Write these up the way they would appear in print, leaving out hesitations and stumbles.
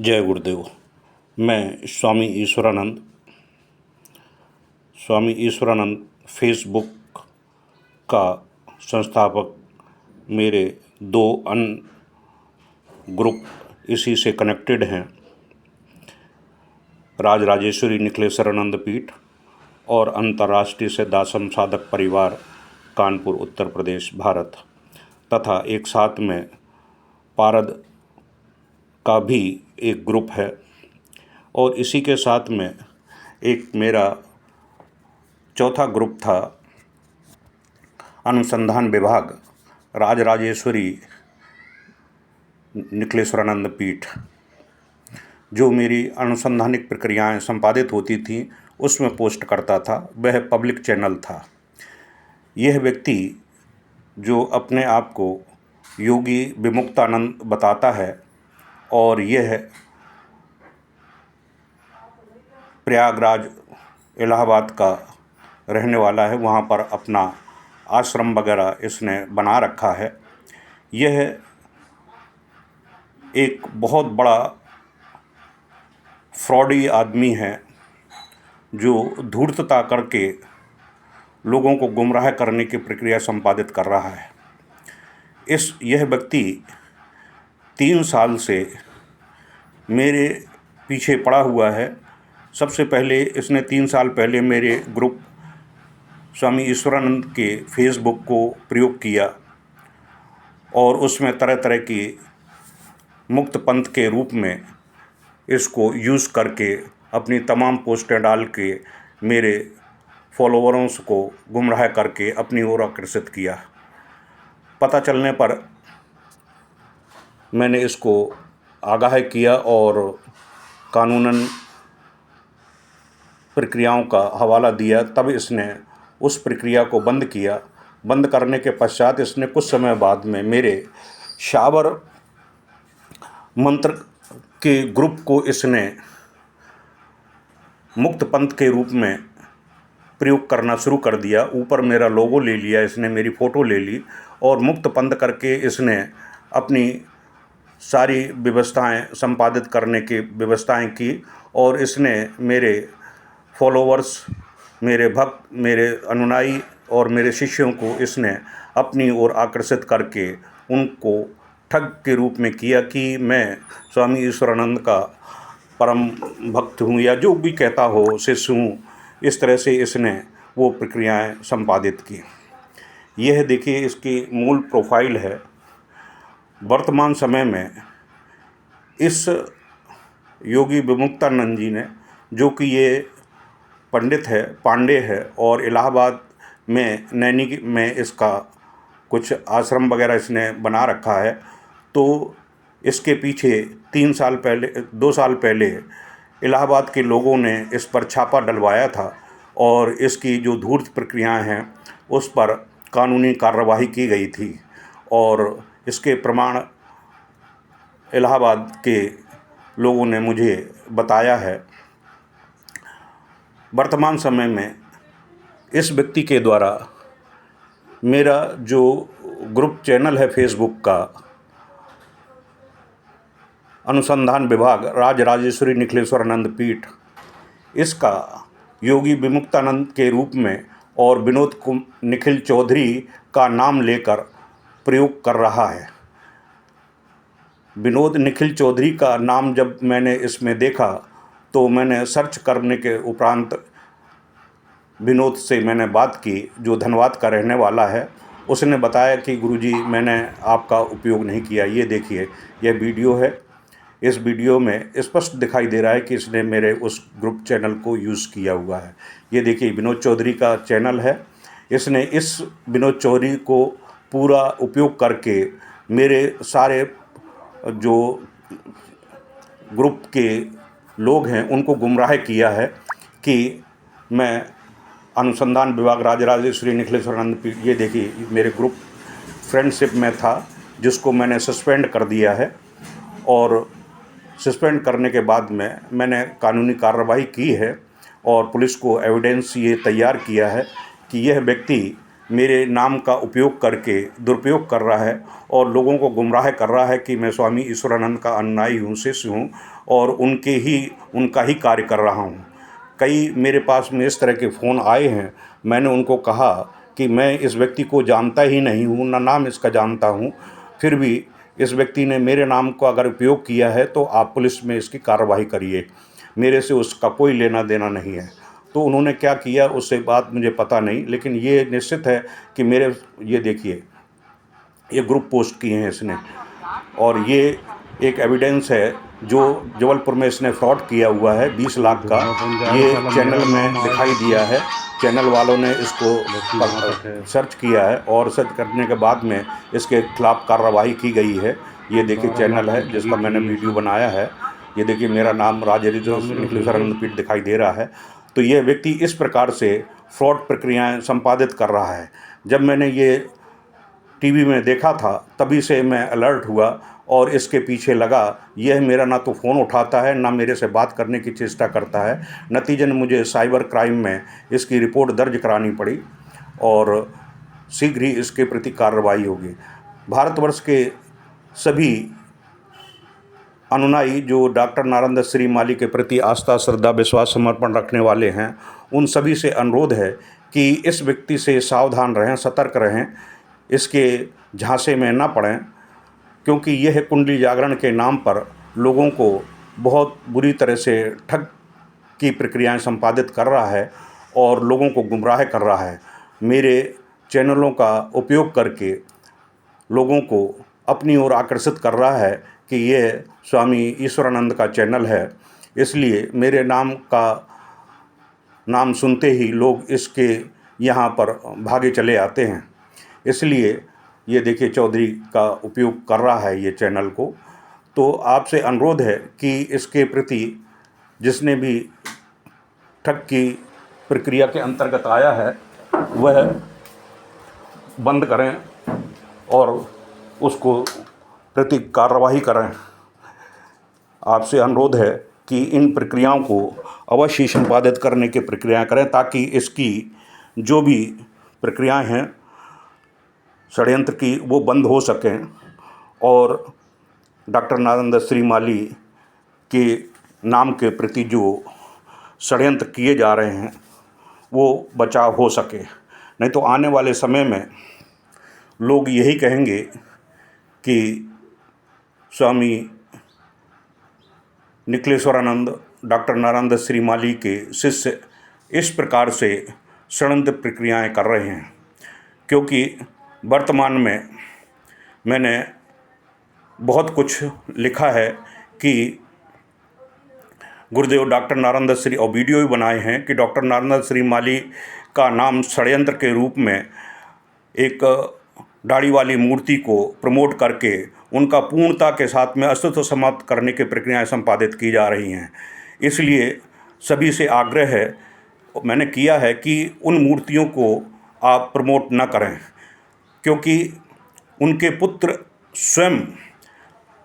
जय गुरुदेव। मैं स्वामी ईश्वरानंद फेसबुक का संस्थापक। मेरे दो अन्य ग्रुप इसी से कनेक्टेड हैं, राज राजेश्वरी निखिलेश्वरानंद पीठ और अंतर्राष्ट्रीय सिद्धाश्रम साधक परिवार, कानपुर, उत्तर प्रदेश, भारत, तथा एक साथ में पारद का भी एक ग्रुप है। और इसी के साथ में एक मेरा चौथा ग्रुप था, अनुसंधान विभाग, राज राजेश्वरी निखिलेश्वरानंद पीठ, जो मेरी अनुसंधानिक प्रक्रियाएं संपादित होती थीं उसमें पोस्ट करता था। वह पब्लिक चैनल था। यह व्यक्ति जो अपने आप को योगी विमुक्तानंद बताता है और यह प्रयागराज, इलाहाबाद का रहने वाला है। वहाँ पर अपना आश्रम वगैरह इसने बना रखा है। यह एक बहुत बड़ा फ्रॉडी आदमी है जो धूर्तता करके लोगों को गुमराह करने की प्रक्रिया संपादित कर रहा है। यह व्यक्ति 3 साल से मेरे पीछे पड़ा हुआ है। सबसे पहले इसने 3 साल पहले मेरे ग्रुप स्वामी ईश्वरानंद के फेसबुक को प्रयोग किया और उसमें तरह तरह की मुक्त पंथ के रूप में इसको यूज़ करके अपनी तमाम पोस्टें डाल के मेरे फॉलोअरों को गुमराह करके अपनी ओर आकर्षित किया। पता चलने पर मैंने इसको आगाह किया और कानूनन प्रक्रियाओं का हवाला दिया। तब इसने उस प्रक्रिया को बंद किया। बंद करने के पश्चात इसने कुछ समय बाद में मेरे शाबर मंत्र के ग्रुप को इसने मुक्त पंथ के रूप में प्रयोग करना शुरू कर दिया। ऊपर मेरा लोगो ले लिया इसने, मेरी फ़ोटो ले ली और मुक्त पंथ करके इसने अपनी सारी व्यवस्थाएं संपादित करने की व्यवस्थाएं की। और इसने मेरे फॉलोवर्स, मेरे भक्त, मेरे अनुयायी और मेरे शिष्यों को इसने अपनी ओर आकर्षित करके उनको ठग के रूप में किया कि मैं स्वामी ईश्वरानंद का परम भक्त हूँ या जो भी कहता हो, शिष्य हूँ। इस तरह से इसने वो प्रक्रियाएं संपादित की। यह देखिए इसकी मूल प्रोफाइल है। वर्तमान समय में इस योगी विमुक्तानंद जी ने, जो कि ये पंडित है, पांडे है और इलाहाबाद में नैनी में इसका कुछ आश्रम वगैरह इसने बना रखा है। तो इसके पीछे 2 साल पहले इलाहाबाद के लोगों ने इस पर छापा डलवाया था और इसकी जो धूर्त प्रक्रियाएं हैं उस पर कानूनी कार्रवाई की गई थी और इसके प्रमाण इलाहाबाद के लोगों ने मुझे बताया है। वर्तमान समय में इस व्यक्ति के द्वारा मेरा जो ग्रुप चैनल है फेसबुक का, अनुसंधान विभाग, राज राजेश्वरी निखिलेश्वरानंद पीठ, इसका योगी विमुक्तानंद के रूप में और विनोद निखिल चौधरी का नाम लेकर प्रयोग कर रहा है। विनोद निखिल चौधरी का नाम जब मैंने इसमें देखा तो मैंने सर्च करने के उपरांत विनोद से मैंने बात की, जो धनबाद का रहने वाला है। उसने बताया कि गुरुजी, मैंने आपका उपयोग नहीं किया। ये देखिए, यह वीडियो है। इस वीडियो में स्पष्ट दिखाई दे रहा है कि इसने मेरे उस ग्रुप चैनल को यूज़ किया हुआ है। ये देखिए, विनोद चौधरी का चैनल है। इसने इस विनोद चौधरी को पूरा उपयोग करके मेरे सारे जो ग्रुप के लोग हैं उनको गुमराह किया है कि मैं अनुसंधान विभाग, राज राजेश्वरी निखिलेश्वरानंद पीठ, ये देखिए मेरे ग्रुप फ्रेंडशिप में था जिसको मैंने सस्पेंड कर दिया है। और सस्पेंड करने के बाद में मैंने कानूनी कार्रवाई की है और पुलिस को एविडेंस ये तैयार किया है कि यह व्यक्ति मेरे नाम का उपयोग करके दुरुपयोग कर रहा है और लोगों को गुमराह कर रहा है कि मैं स्वामी ईश्वरानंद का अनुयायी हूँ, शिष्य हूँ और उनका ही कार्य कर रहा हूँ। कई मेरे पास में इस तरह के फ़ोन आए हैं। मैंने उनको कहा कि मैं इस व्यक्ति को जानता ही नहीं हूँ, ना नाम इसका जानता हूँ, फिर भी इस व्यक्ति ने मेरे नाम को अगर उपयोग किया है तो आप पुलिस में इसकी कार्रवाई करिए, मेरे से उसका कोई लेना देना नहीं है। तो उन्होंने क्या किया उससे बात मुझे पता नहीं, लेकिन ये निश्चित है कि ये देखिए, ये ग्रुप पोस्ट किए हैं इसने, और ये एक एविडेंस है जो जबलपुर में इसने फ्रॉड किया हुआ है 20 लाख का। ये चैनल में दिखाई दिया है, चैनल वालों ने इसको सर्च किया है और सर्च करने के बाद में इसके खिलाफ़ कार्रवाई की गई है। ये देखिए चैनल है जिसका मैंने वीडियो बनाया है। ये देखिए मेरा नाम राजहरिद्र निखिलेश्वरानंद पीठ दिखाई दे रहा है। तो यह व्यक्ति इस प्रकार से फ्रॉड प्रक्रियाएं संपादित कर रहा है। जब मैंने ये टीवी में देखा था तभी से मैं अलर्ट हुआ और इसके पीछे लगा। यह मेरा ना तो फ़ोन उठाता है, ना मेरे से बात करने की चेष्टा करता है। नतीजन मुझे साइबर क्राइम में इसकी रिपोर्ट दर्ज करानी पड़ी और शीघ्र ही इसके प्रति कार्रवाई होगी। भारतवर्ष के सभी अनुयायी जो डॉक्टर नारायण दत्त श्रीमाली के प्रति आस्था, श्रद्धा, विश्वास, समर्पण रखने वाले हैं, उन सभी से अनुरोध है कि इस व्यक्ति से सावधान रहें, सतर्क रहें, इसके झांसे में ना पड़ें, क्योंकि यह कुंडली जागरण के नाम पर लोगों को बहुत बुरी तरह से ठग की प्रक्रियाएं संपादित कर रहा है और लोगों को गुमराह कर रहा है। मेरे चैनलों का उपयोग करके लोगों को अपनी ओर आकर्षित कर रहा है कि यह स्वामी ईश्वरानंद का चैनल है, इसलिए मेरे नाम सुनते ही लोग इसके यहाँ पर भागे चले आते हैं। इसलिए ये देखिए चौधरी का उपयोग कर रहा है ये चैनल को। तो आपसे अनुरोध है कि इसके प्रति जिसने भी ठग की प्रक्रिया के अंतर्गत आया है वह बंद करें और उसको प्रति कार्रवाई करें। आपसे अनुरोध है कि इन प्रक्रियाओं को अवश्य संपादित करने की प्रक्रिया करें ताकि इसकी जो भी प्रक्रियाएं हैं षड्यंत्र की वो बंद हो सकें और डॉक्टर नारायण दत्त श्रीमाली के नाम के प्रति जो षड्यंत्र किए जा रहे हैं वो बचाव हो सके। नहीं तो आने वाले समय में लोग यही कहेंगे कि स्वामी निखिलेश्वरानंद डॉक्टर नारायण दत्त श्रीमाली के शिष्य इस प्रकार से षड्यंत्र प्रक्रियाएं कर रहे हैं। क्योंकि वर्तमान में मैंने बहुत कुछ लिखा है कि गुरुदेव डॉक्टर नारायण दत्त श्री और वीडियो भी बनाए हैं कि डॉक्टर नारायण दत्त श्रीमाली का नाम षड्यंत्र के रूप में एक दाढ़ी वाली मूर्ति को प्रमोट करके उनका पूर्णता के साथ में अस्तित्व समाप्त करने की प्रक्रियाएं संपादित की जा रही हैं। इसलिए सभी से आग्रह है, मैंने किया है कि उन मूर्तियों को आप प्रमोट न करें, क्योंकि उनके पुत्र स्वयं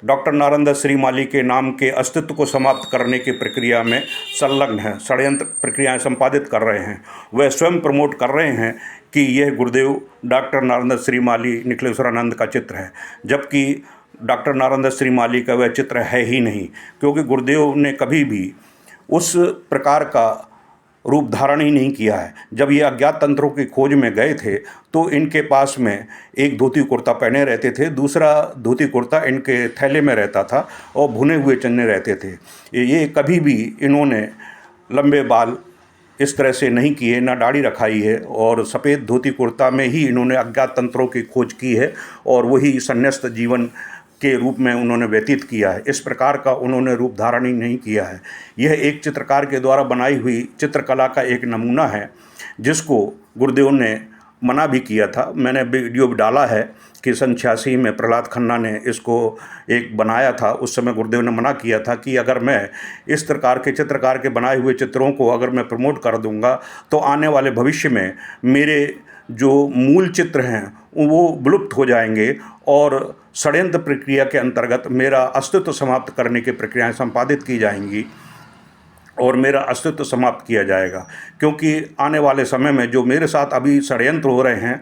डॉक्टर नारायण दत्त श्रीमाली के नाम के अस्तित्व को समाप्त करने की प्रक्रिया में संलग्न हैं, षड्यंत्र प्रक्रियाएं संपादित कर रहे हैं। वह स्वयं प्रमोट कर रहे हैं कि यह गुरुदेव डॉक्टर नारायण दत्त श्रीमाली निखिलेश्वरानंद का चित्र है, जबकि डॉक्टर नारायण दत्त श्रीमाली का वह चित्र है ही नहीं। क्योंकि गुरुदेव ने कभी भी उस प्रकार का रूप धारण ही नहीं किया है। जब ये अज्ञात तंत्रों की खोज में गए थे तो इनके पास में एक धोती कुर्ता पहने रहते थे, दूसरा धोती कुर्ता इनके थैले में रहता था और भुने हुए चन्ने रहते थे। ये कभी भी इन्होंने लंबे बाल इस तरह से नहीं किए, ना दाढ़ी रखाई है और सफ़ेद धोती कुर्ता में ही इन्होंने अज्ञात तंत्रों की खोज की है और वही संन्यास्त जीवन के रूप में उन्होंने व्यतीत किया है। इस प्रकार का उन्होंने रूप धारण ही नहीं किया है। यह एक चित्रकार के द्वारा बनाई हुई चित्रकला का एक नमूना है जिसको गुरुदेव ने मना भी किया था। मैंने वीडियो भी डाला है कि सन 86 में प्रहलाद खन्ना ने इसको एक बनाया था। उस समय गुरुदेव ने मना किया था कि अगर मैं इस प्रकार के चित्रकार के बनाए हुए चित्रों को अगर मैं प्रमोट कर दूंगा तो आने वाले भविष्य में मेरे जो मूल चित्र हैं वो विलुप्त हो जाएंगे और षड्यंत्र प्रक्रिया के अंतर्गत मेरा अस्तित्व समाप्त करने की प्रक्रियाएं संपादित की जाएंगी और मेरा अस्तित्व समाप्त किया जाएगा। क्योंकि आने वाले समय में जो मेरे साथ अभी षड्यंत्र हो रहे हैं,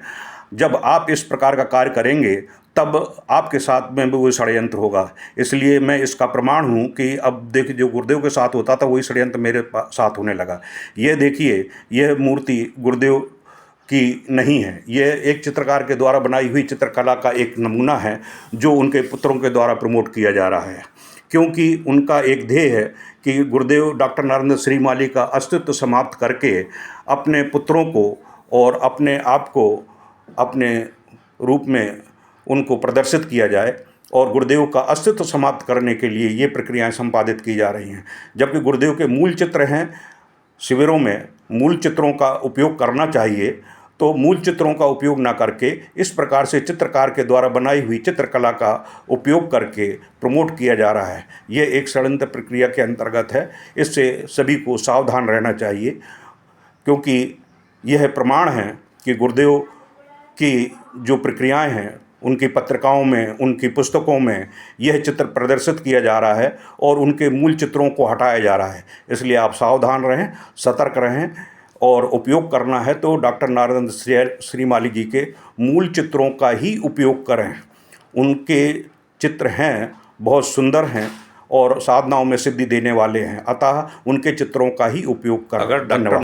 जब आप इस प्रकार का कार्य करेंगे तब आपके साथ में भी वही षड्यंत्र होगा। इसलिए मैं इसका प्रमाण हूँ कि अब देखिए, जो गुरुदेव के साथ होता था वही षड्यंत्र मेरे साथ होने लगा। ये देखिए, यह मूर्ति गुरुदेव की नहीं है, यह एक चित्रकार के द्वारा बनाई हुई चित्रकला का एक नमूना है जो उनके पुत्रों के द्वारा प्रमोट किया जा रहा है। क्योंकि उनका एक ध्येय है कि गुरुदेव डॉक्टर नारेंद्र श्रीमाली का अस्तित्व समाप्त करके अपने पुत्रों को और अपने आप को अपने रूप में उनको प्रदर्शित किया जाए, और गुरुदेव का अस्तित्व समाप्त करने के लिए ये प्रक्रियाएं संपादित की जा रही हैं। जबकि गुरुदेव के मूल चित्र हैं, शिविरों में मूल चित्रों का उपयोग करना चाहिए, तो मूल चित्रों का उपयोग ना करके इस प्रकार से चित्रकार के द्वारा बनाई हुई चित्रकला का उपयोग करके प्रमोट किया जा रहा है। ये एक षड्यंत्र प्रक्रिया के अंतर्गत है। इससे सभी को सावधान रहना चाहिए, क्योंकि यह प्रमाण है कि गुरुदेव की जो प्रक्रियाएं हैं, उनकी पत्रिकाओं में, उनकी पुस्तकों में यह चित्र प्रदर्शित किया जा रहा है और उनके मूल चित्रों को हटाया जा रहा है। इसलिए आप सावधान रहें, सतर्क रहें, और उपयोग करना है तो डॉक्टर नारेंद्र श्रीमाली जी के मूल चित्रों का ही उपयोग करें। उनके चित्र हैं, बहुत सुंदर हैं और साधनाओं में सिद्धि देने वाले हैं, अतः उनके चित्रों का ही उपयोग करें। धन्यवाद।